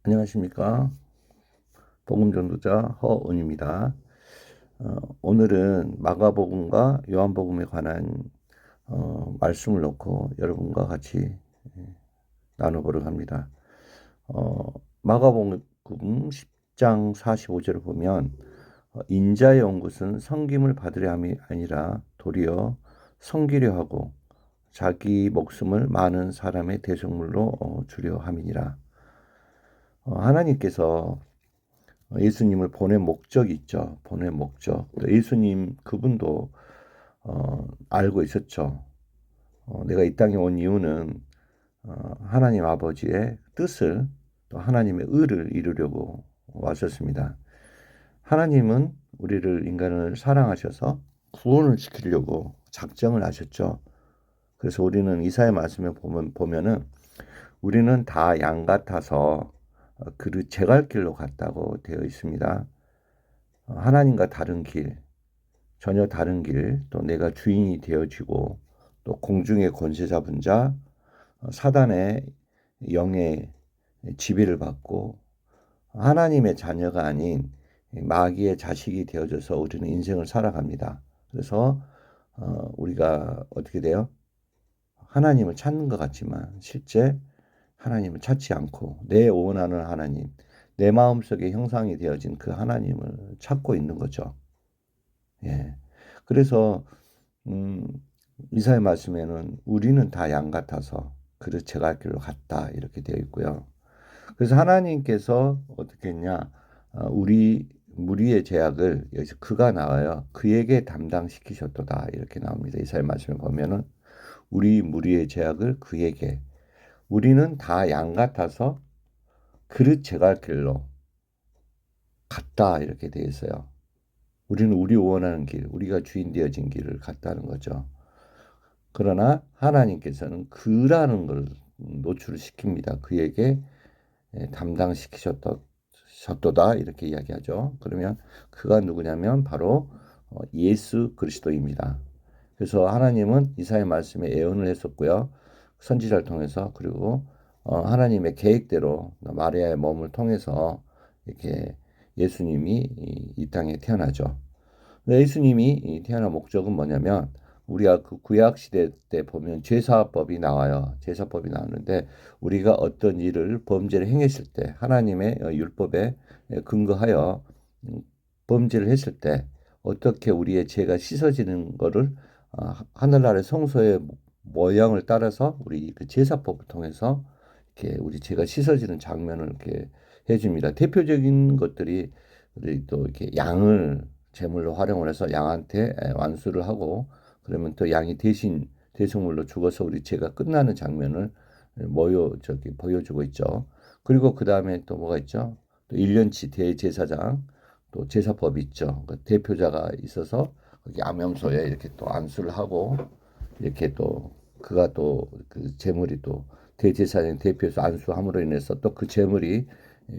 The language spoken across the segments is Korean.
안녕하십니까. 복음전도자 허은입니다. 오늘은 마가복음과 요한복음에 관한 말씀을 놓고 여러분과 같이 나눠보려고 합니다. 마가복음 10장 45절을 보면 인자의 온 것은 섬김을 받으려 함이 아니라 도리어 섬기려 하고 자기 목숨을 많은 사람의 대속물로 주려 함이니라. 하나님께서 예수님을 보낸 목적이 있죠. 보낸 목적. 예수님 그분도 알고 있었죠. 내가 이 땅에 온 이유는 하나님 아버지의 뜻을 또 하나님의 의를 이루려고 왔었습니다. 하나님은 우리를 인간을 사랑하셔서 구원을 시키려고 작정을 하셨죠. 그래서 우리는 이사야 말씀에 보면은 우리는 다 양 같아서 그릇 제갈 길로 갔다고 되어 있습니다. 하나님과 다른 길, 전혀 다른 길, 또 내가 주인이 되어지고 또 공중의 권세 잡은 자, 사단의 영의 지배를 받고 하나님의 자녀가 아닌 마귀의 자식이 되어져서 우리는 인생을 살아갑니다. 그래서 우리가 어떻게 돼요? 하나님을 찾는 것 같지만 실제 하나님을 찾지 않고 내 원하는 하나님, 내 마음속에 형상이 되어진 그 하나님을 찾고 있는 거죠. 예. 그래서 이사야 말씀에는 우리는 다 양 같아서 그릇 제갈 길로 갔다 이렇게 되어 있고요. 그래서 하나님께서 어떻게 했냐? 우리 무리의 죄악을 여기서 그가 나와요. 그에게 담당시키셨도다 이렇게 나옵니다. 이사야 말씀에 보면은 우리 무리의 죄악을 그에게 우리는 다 양 같아서 그릇 제갈 길로 갔다 이렇게 되어 있어요. 우리는 우리 원하는 길, 우리가 주인 되어진 길을 갔다는 거죠. 그러나 하나님께서는 그라는 걸 노출을 시킵니다. 그에게 담당시키셨도다 이렇게 이야기하죠. 그러면 그가 누구냐면 바로 예수 그리스도입니다. 그래서 하나님은 이사야 말씀에 예언을 했었고요. 선지자를 통해서 그리고 하나님의 계획대로 마리아의 몸을 통해서 이렇게 예수님이 이 땅에 태어나죠. 예수님이 태어난 목적은 뭐냐면 우리가 그 구약 시대 때 보면 제사법이 나와요. 제사법이 나오는데 우리가 어떤 일을 범죄를 행했을 때 하나님의 율법에 근거하여 범죄를 했을 때 어떻게 우리의 죄가 씻어지는 거를 하늘나라의 성소의 모양을 따라서 우리 그 제사법을 통해서 이렇게 우리 죄가 씻어지는 장면을 이렇게 해줍니다. 대표적인 것들이 우리 또 이렇게 양을 제물로 활용을 해서 양한테 완수를 하고 그러면 또 양이 대신 대속물로 죽어서 우리 죄가 끝나는 장면을 보여주고 있죠. 그리고 그 다음에 또 뭐가 있죠? 또 1년치 대제사장 또 제사법이 있죠. 그 대표자가 있어서 거기 암염소에 이렇게 또 안수를 하고 이렇게 또 그가 또 그 제물이 또 대제사장 대표에서 안수함으로 인해서 또 그 제물이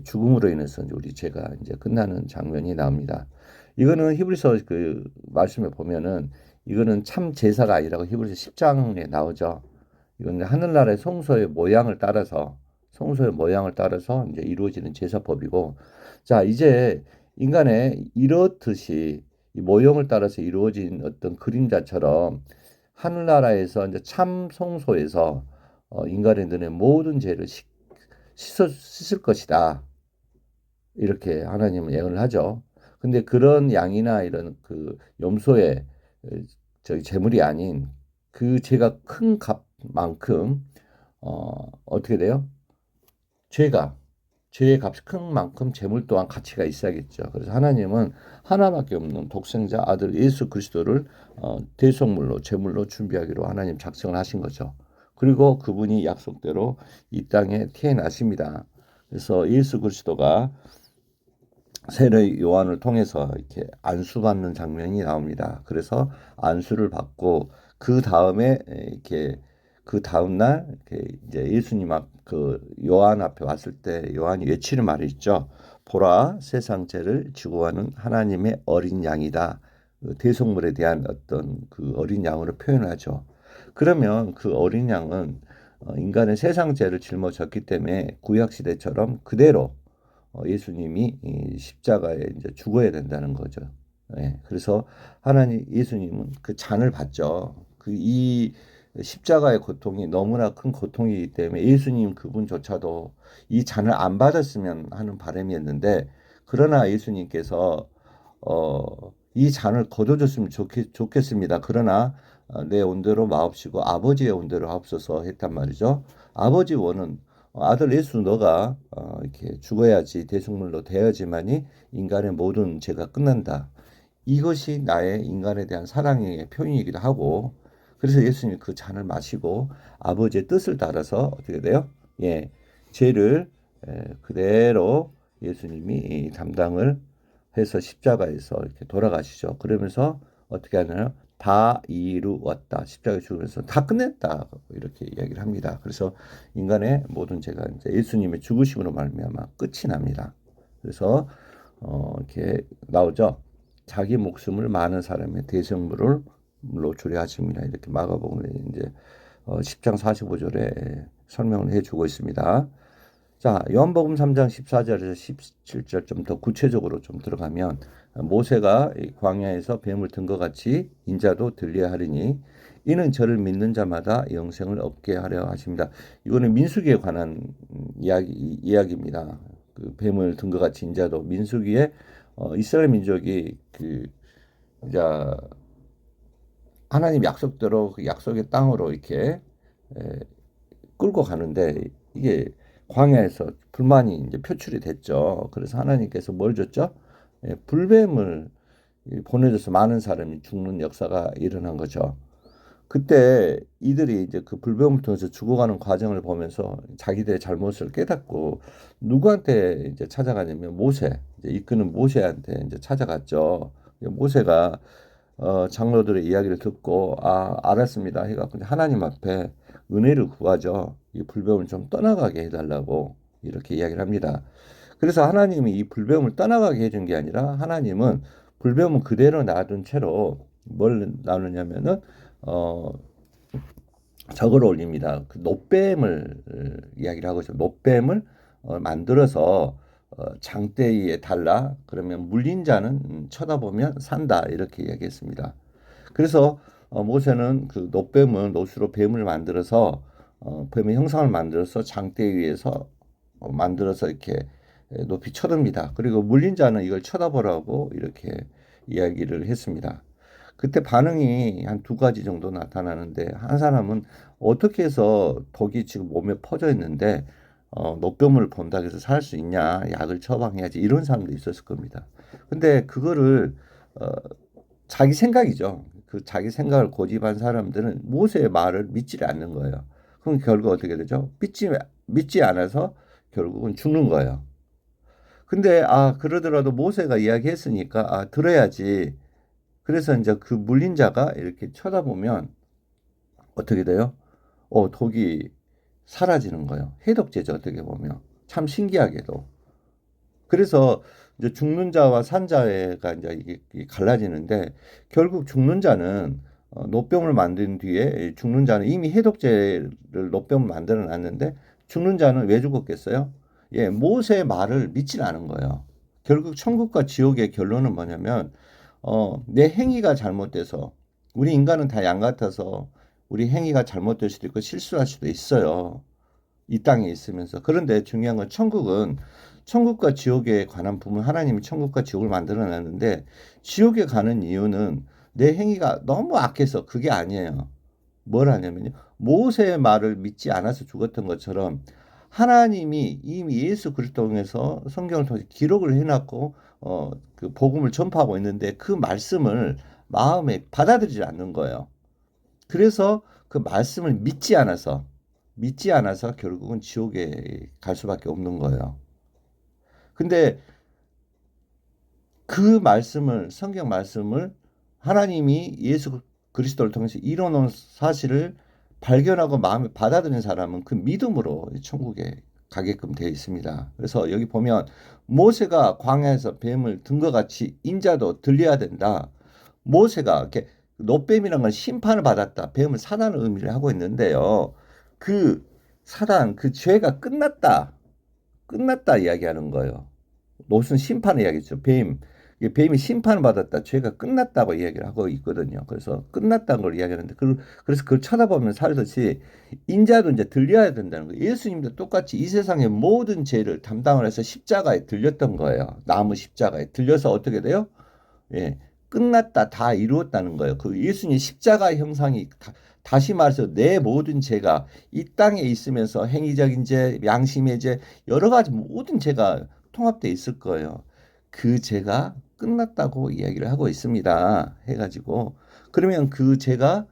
죽음으로 인해서 이제 우리 죄가 이제 끝나는 장면이 나옵니다. 이거는 히브리서 그 말씀에 보면은 이거는 참 제사가 아니라고 히브리서 10장에 나오죠. 이건 하늘나라의 성소의 모양을 따라서 이제 이루어지는 제사법이고, 자 이제 인간의 이렇듯이 이 모형을 따라서 이루어진 어떤 그림자처럼 하늘나라에서 이제 참 성소에서 인간의 눈에 모든 죄를 씻을 것이다. 이렇게 하나님은 예언을 하죠. 근데 그런 양이나 이런 그 염소의 저기 제물이 아닌 그 죄가 큰 값만큼 어떻게 돼요? 죄가 죄의 값이 큰 만큼 재물 또한 가치가 있어야겠죠. 그래서 하나님은 하나밖에 없는 독생자 아들 예수 그리스도를 대속물로 제물로 준비하기로 하나님 작정을 하신 거죠. 그리고 그분이 약속대로 이 땅에 태어나십니다. 그래서 예수 그리스도가 세례 요한을 통해서 이렇게 안수받는 장면이 나옵니다. 그래서 안수를 받고 그 다음에 이렇게 그 다음 날 이렇게 이제 예수님 그 요한 앞에 왔을 때 요한이 외치는 말이 있죠. 보라 세상 죄를 지고 가는 하나님의 어린 양이다. 그 대속물에 대한 어떤 그 어린 양으로 표현하죠. 그러면 그 어린 양은 인간의 세상 죄를 짊어졌기 때문에 구약 시대처럼 그대로 예수님이 이 십자가에 이제 죽어야 된다는 거죠. 예, 그래서 하나님 예수님은 그 잔을 받죠. 그 이 십자가의 고통이 너무나 큰 고통이기 때문에 예수님 그분조차도 이 잔을 안 받았으면 하는 바람이었는데, 그러나 예수님께서 이 잔을 거둬줬으면 좋겠습니다. 그러나 내 온대로 마옵시고 아버지의 온대로 하옵소서 했단 말이죠. 아버지 원은 아들 예수 너가 이렇게 죽어야지 대속물로 되어야지만이 인간의 모든 죄가 끝난다. 이것이 나의 인간에 대한 사랑의 표현이기도 하고, 그래서 예수님이 그 잔을 마시고 아버지의 뜻을 따라서 어떻게 돼요? 예, 죄를 그대로 예수님이 담당을 해서 십자가에서 이렇게 돌아가시죠. 그러면서 어떻게 하나요? 다 이루었다. 십자가에 죽으면서 다 끝냈다. 이렇게 이야기를 합니다. 그래서 인간의 모든 죄가 이제 예수님의 죽으심으로 말미암아 끝이 납니다. 그래서 이렇게 나오죠. 자기 목숨을 많은 사람의 대성물로 주례하십니다. 이렇게 마가복음에 이제 10장 45절에 설명을 해주고 있습니다. 자, 요한복음 3장 14절에서 17절 좀 더 구체적으로 좀 들어가면, 모세가 광야에서 뱀을 든 것 같이 인자도 들려야 하리니 이는 저를 믿는 자마다 영생을 얻게 하려 하십니다. 이거는 민수기에 관한 이야기입니다. 그 뱀을 든 것 같이 인자도, 민수기에 이스라엘 민족이 그 이제 하나님 약속대로 그 약속의 땅으로 이렇게 끌고 가는데, 이게 광야에서 불만이 이제 표출이 됐죠. 그래서 하나님께서 뭘 줬죠? 불뱀을 보내줘서 많은 사람이 죽는 역사가 일어난 거죠. 그때 이들이 이제 그 불뱀을 통해서 죽어가는 과정을 보면서 자기들의 잘못을 깨닫고 누구한테 이제 찾아가냐면 모세, 이제 이끄는 모세한테 이제 찾아갔죠. 모세가 장로들의 이야기를 듣고 알았습니다 해갖고 하나님 앞에 은혜를 구하죠. 이 불뱀을 좀 떠나가게 해달라고 이렇게 이야기를 합니다. 그래서 하나님이 이 불뱀을 떠나가게 해준 게 아니라, 하나님은 불뱀은 그대로 놔둔 채로 뭘 나누냐면은 저걸 올립니다. 그 놋뱀을 이야기를 하고 있어요. 놋뱀을 만들어서 장대 위에 달라, 그러면 물린 자는 쳐다보면 산다, 이렇게 이야기했습니다. 그래서 모세는 그 놋뱀은 놋으로 뱀을 만들어서 뱀의 형상을 만들어서 장대 위에서 만들어서 이렇게 높이 쳐듭니다. 그리고 물린 자는 이걸 쳐다보라고 이렇게 이야기를 했습니다. 그때 반응이 한 두 가지 정도 나타나는데, 한 사람은 어떻게 해서 독이 지금 몸에 퍼져 있는데 노병을 본다고 해서 살 수 있냐, 약을 처방해야지, 이런 사람도 있었을 겁니다. 근데 그거를 자기 생각이죠. 그 자기 생각을 고집한 사람들은 모세의 말을 믿지 않는 거예요. 그럼 결국 어떻게 되죠? 믿지 않아서 결국은 죽는 거예요. 근데 그러더라도 모세가 이야기했으니까 들어야지. 그래서 이제 그 물린 자가 이렇게 쳐다보면 어떻게 돼요? 독이 사라지는 거예요. 해독제죠, 어떻게 보면. 참 신기하게도. 그래서 이제 죽는 자와 산 자가 이제 이게 갈라지는데, 결국 죽는 자는 노병을 만든 뒤에, 죽는 자는 이미 해독제를 노병을 만들어 놨는데, 죽는 자는 왜 죽었겠어요? 예, 모세의 말을 믿질 않은 거예요. 결국 천국과 지옥의 결론은 뭐냐면, 내 행위가 잘못돼서, 우리 인간은 다 양 같아서 우리 행위가 잘못될 수도 있고 실수할 수도 있어요. 이 땅에 있으면서. 그런데 중요한 건, 천국과 지옥에 관한 부분, 하나님이 천국과 지옥을 만들어 놨는데, 지옥에 가는 이유는 내 행위가 너무 악해서 그게 아니에요. 뭘 하냐면요, 모세의 말을 믿지 않아서 죽었던 것처럼 하나님이 이미 예수 그리스도 통해서 성경을 통해서 기록을 해놨고 그 복음을 전파하고 있는데, 그 말씀을 마음에 받아들이지 않는 거예요. 그래서 그 말씀을 믿지 않아서 결국은 지옥에 갈 수밖에 없는 거예요. 근데 그 말씀을, 성경 말씀을 하나님이 예수 그리스도를 통해서 이뤄놓은 사실을 발견하고 마음에 받아들인 사람은 그 믿음으로 천국에 가게끔 되어 있습니다. 그래서 여기 보면 모세가 광야에서 뱀을 든 것 같이 인자도 들려야 된다. 모세가 이렇게, 노뱀이란 건 심판을 받았다, 뱀을 사다는 의미를 하고 있는데요. 그 사단 그 죄가 끝났다 이야기하는 거예요. 무슨 심판을 이야기했죠. 뱀이 심판을 받았다. 죄가 끝났다고 이야기를 하고 있거든요. 그래서 끝났다는 걸 이야기하는데 그래서 그걸 쳐다보면 살듯이 인자도 이제 들려야 된다는 거예요. 예수님도 똑같이 이 세상의 모든 죄를 담당을 해서 십자가에 들렸던 거예요. 나무 십자가에 들려서 어떻게 돼요? 예, 끝났다, 다 이루었다는 거예요. 그 예수님 십자가 형상이 다시 말해서 내 모든 죄가 이 땅에 있으면서 행위적인 죄, 양심의 죄, 여러 가지 모든 죄가 통합되어 있을 거예요. 그 죄가 끝났다고 이야기를 하고 있습니다. 해가지고 그러면 그 죄가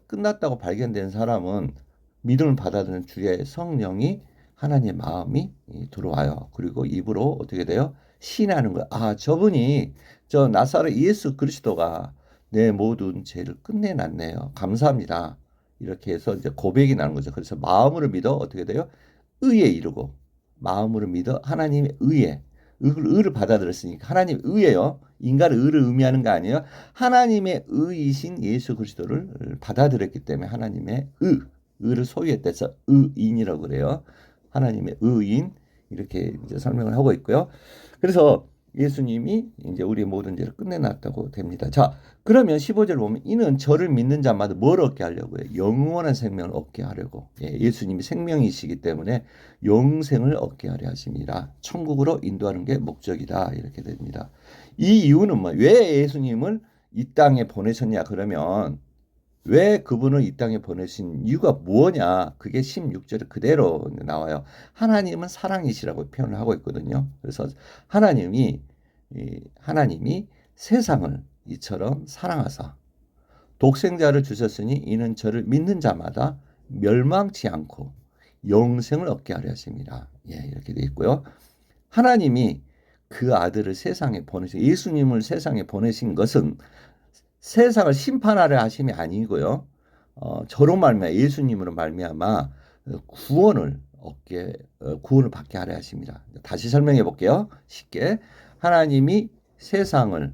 끝났다고 발견된 사람은 믿음을 받아들이는 주의 성령이 하나님의 마음이 들어와요. 그리고 입으로 어떻게 돼요? 시인하는 거예요. 아, 저분이 저 나사렛 예수 그리스도가 내 모든 죄를 끝내놨네요. 감사합니다. 이렇게 해서 이제 고백이 나는 거죠. 그래서 마음으로 믿어 어떻게 돼요? 의에 이르고 마음으로 믿어 하나님의 의를 받아들였으니까 하나님 의예요. 인간의 의를 의미하는 거 아니에요. 하나님의 의이신 예수 그리스도를 받아들였기 때문에 하나님의 의를 소유했다 해서 의인이라고 그래요. 하나님의 의인 이렇게 이제 설명을 하고 있고요. 그래서 예수님이 이제 우리의 모든 죄를 끝내놨다고 됩니다. 자, 그러면 15절 보면 이는 저를 믿는 자마다 뭘 얻게 하려고요? 영원한 생명을 얻게 하려고. 예수님이 생명이시기 때문에 영생을 얻게 하려 하십니다. 천국으로 인도하는 게 목적이다. 이렇게 됩니다. 이 이유는 뭐, 왜 예수님을 이 땅에 보내셨냐? 그러면 왜 그분을 이 땅에 보내신 이유가 뭐냐? 그게 16절에 그대로 나와요. 하나님은 사랑이시라고 표현을 하고 있거든요. 그래서 하나님이 세상을 이처럼 사랑하사 독생자를 주셨으니 이는 저를 믿는 자마다 멸망치 않고 영생을 얻게 하려 하십니다. 이렇게 되어 있고요. 하나님이 그 아들을 세상에 예수님을 세상에 보내신 것은 세상을 심판하려 하심이 아니고요. 저로 말미암아 예수님으로 말미암아 구원을 받게 하려 하십니다. 다시 설명해 볼게요. 쉽게 하나님이 세상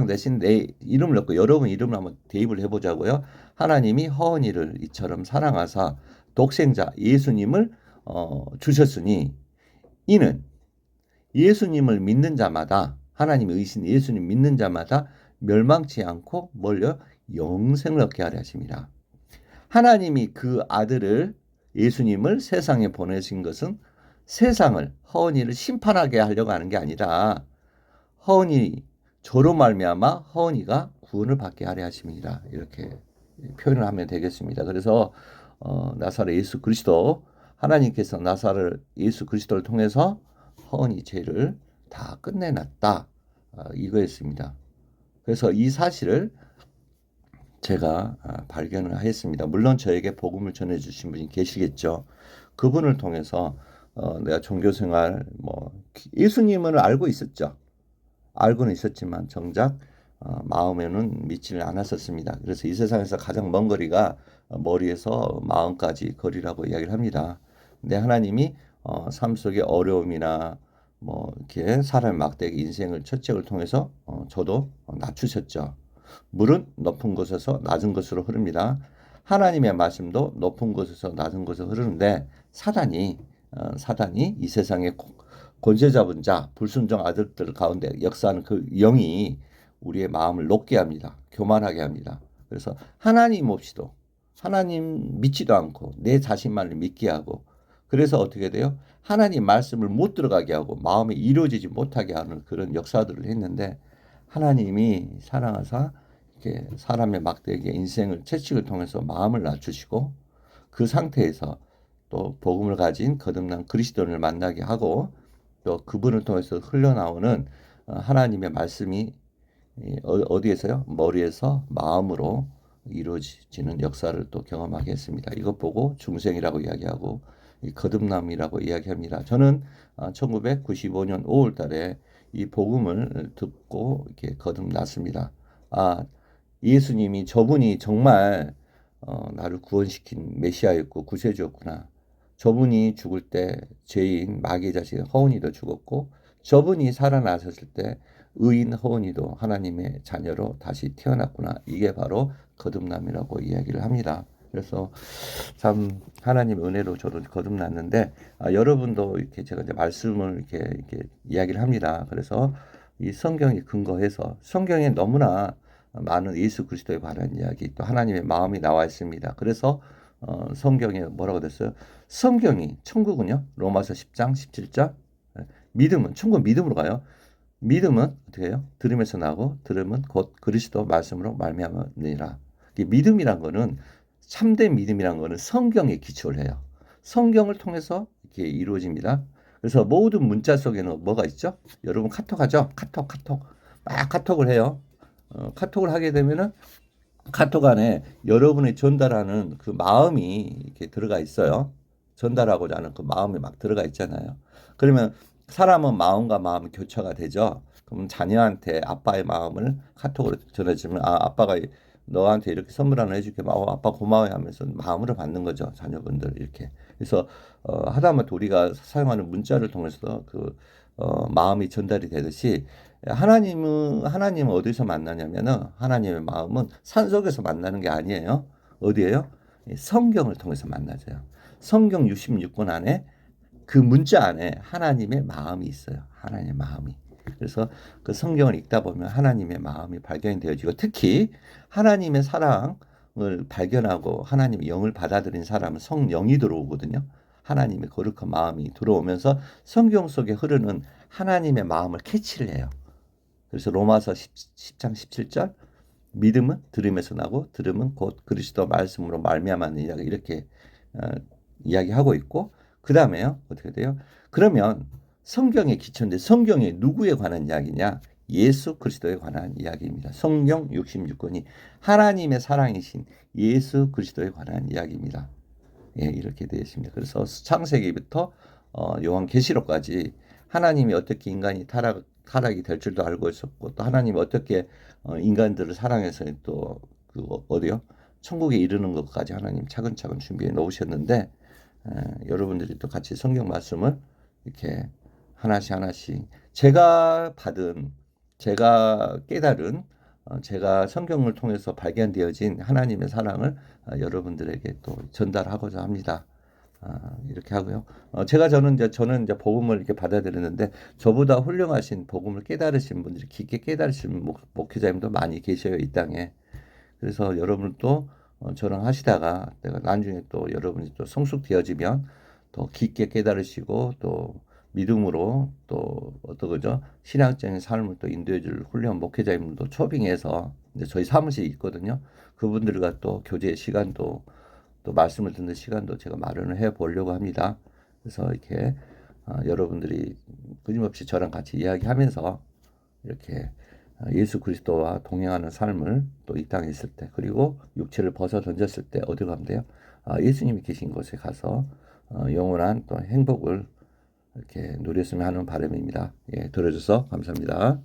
대신 내 이름을 넣고 여러분 이름을 한번 대입을 해보자고요. 하나님이 허은이를 이처럼 사랑하사 독생자 예수님을 주셨으니 이는 예수님을 믿는 자마다 하나님의 의신 예수님 믿는 자마다 멸망치 않고 뭘요? 영생을 얻게 하려 하십니다. 하나님이 그 아들을 예수님을 세상에 보내신 것은 세상을 허은이를 심판하게 하려고 하는 게 아니라 허은이 저로 말미암아 허은이가 구원을 받게 하려 하십니다. 이렇게 표현을 하면 되겠습니다. 그래서 나사렛 예수 그리스도 하나님께서 나사렛 예수 그리스도를 통해서 허은이 죄를 다 끝내놨다. 이거였습니다. 그래서 이 사실을 제가 발견을 했습니다. 물론 저에게 복음을 전해주신 분이 계시겠죠. 그분을 통해서 내가 종교생활 예수님을 알고 있었죠. 알고는 있었지만 정작 마음에는 믿지를 않았었습니다. 그래서 이 세상에서 가장 먼 거리가 머리에서 마음까지 거리라고 이야기를 합니다. 근데 하나님이 삶 속의 어려움이나 이렇게 사람의 막대기 인생을 채찍을 통해서 저도 낮추셨죠. 물은 높은 곳에서 낮은 곳으로 흐릅니다. 하나님의 말씀도 높은 곳에서 낮은 곳으로 흐르는데 사단이 이 세상의 권세 잡은 자, 불순종 아들들 가운데 역사하는 그 영이 우리의 마음을 높게 합니다. 교만하게 합니다. 그래서 하나님 없이도 하나님 믿지도 않고 내 자신만을 믿게 하고 그래서 어떻게 돼요? 하나님 말씀을 못 들어가게 하고 마음에 이루어지지 못하게 하는 그런 역사들을 했는데 하나님이 사랑하사 이렇게 사람의 막대기에 인생을 채찍을 통해서 마음을 낮추시고 그 상태에서 또 복음을 가진 거듭난 그리스도인을 만나게 하고 또 그분을 통해서 흘러나오는 하나님의 말씀이 어디에서요? 머리에서 마음으로 이루어지는 역사를 또 경험하게 했습니다. 이것 보고 중생이라고 이야기하고 거듭남이라고 이야기합니다. 저는 1995년 5월 달에 이 복음을 듣고 이렇게 거듭났습니다. 예수님이 저분이 정말 나를 구원시킨 메시아였고 구세주였구나. 저분이 죽을 때 죄인 마귀의 자식 허은이도 죽었고 저분이 살아나셨을 때 의인 허은이도 하나님의 자녀로 다시 태어났구나. 이게 바로 거듭남이라고 이야기를 합니다. 그래서 참 하나님 은혜로 저도 거듭났는데, 여러분도 이렇게 제가 이제 말씀을 이렇게 이야기를 합니다. 그래서 이 성경에 근거해서 성경에 너무나 많은 예수 그리스도에 관한 이야기, 또 하나님의 마음이 나와 있습니다. 그래서 성경에 뭐라고 됐어요? 성경이, 천국은요, 로마서 10장 17절, 믿음은, 천국은 믿음으로 가요. 믿음은 어떻게 해요? 들음에서 나고, 들음은 곧 그리스도 말씀으로 말미암으니라. 이 믿음이란 거는, 참된 믿음이란 거는 성경에 기초를 해요. 성경을 통해서 이렇게 이루어집니다. 그래서 모든 문자 속에는 뭐가 있죠? 여러분 카톡 하죠? 카톡. 막 카톡을 해요. 카톡을 하게 되면은 카톡 안에 여러분이 전달하는 그 마음이 이렇게 들어가 있어요. 전달하고자 하는 그 마음이 막 들어가 있잖아요. 그러면 사람은 마음과 마음이 교차가 되죠. 그럼 자녀한테 아빠의 마음을 카톡으로 전해주면, 아빠가 너한테 이렇게 선물 하나 해줄게. 아빠 고마워요 하면서 마음으로 받는 거죠. 자녀분들 이렇게. 그래서 하다못해 우리가 사용하는 문자를 통해서 마음이 전달이 되듯이, 하나님은 어디서 만나냐면은, 하나님의 마음은 산속에서 만나는 게 아니에요. 어디예요? 성경을 통해서 만나져요. 성경 66권 안에, 그 문자 안에 하나님의 마음이 있어요. 하나님의 마음이. 그래서 그 성경을 읽다 보면 하나님의 마음이 발견이 되어지고, 특히 하나님의 사랑을 발견하고 하나님의 영을 받아들인 사람은 성령이 들어오거든요. 하나님의 거룩한 마음이 들어오면서 성경 속에 흐르는 하나님의 마음을 캐치를 해요. 그래서 로마서 10장 17절, 믿음은 들음에서 나고, 들음은 곧 그리스도 말씀으로 말미암았느니라, 이렇게 이야기하고 있고, 그 다음에요, 어떻게 돼요? 그러면 성경의 기초인데, 성경이 누구에 관한 이야기냐? 예수 그리스도에 관한 이야기입니다. 성경 66권이 하나님의 사랑이신 예수 그리스도에 관한 이야기입니다. 예, 이렇게 되어 있습니다. 그래서 창세기부터 요한계시록까지 하나님이 어떻게 인간이 타락이 될 줄도 알고 있었고, 또 하나님이 어떻게 인간들을 사랑해서 또 어디요? 천국에 이르는 것까지 하나님 차근차근 준비해 놓으셨는데, 여러분들이 또 같이 성경 말씀을 이렇게 하나씩 제가 깨달은, 제가 성경을 통해서 발견되어진 하나님의 사랑을 여러분들에게 또 전달하고자 합니다. 이렇게 하고요. 저는 이제 복음을 이렇게 받아들였는데, 저보다 훌륭하신 복음을 깨달으신 분들이, 깊게 깨달으신 목회자님도 많이 계셔요, 이 땅에. 그래서 여러분도 저랑 하시다가 내가 나중에 또 여러분이 또 성숙되어지면 더 깊게 깨달으시고, 또 믿음으로 또 거죠? 신앙적인 삶을 또 인도해줄 훌륭한 목회자님들도 초빙해서, 이제 저희 사무실이 있거든요. 그분들과 또 교제 시간도, 또 말씀을 듣는 시간도 제가 마련을 해 보려고 합니다. 그래서 이렇게 여러분들이 끊임없이 저랑 같이 이야기하면서 이렇게 예수 그리스도와 동행하는 삶을 또 이 땅에 있을 때, 그리고 육체를 벗어 던졌을 때 어디로 가면 돼요? 예수님이 계신 곳에 가서 영원한 또 행복을 이렇게 누렸으면 하는 바람입니다. 예, 들어줘서 감사합니다.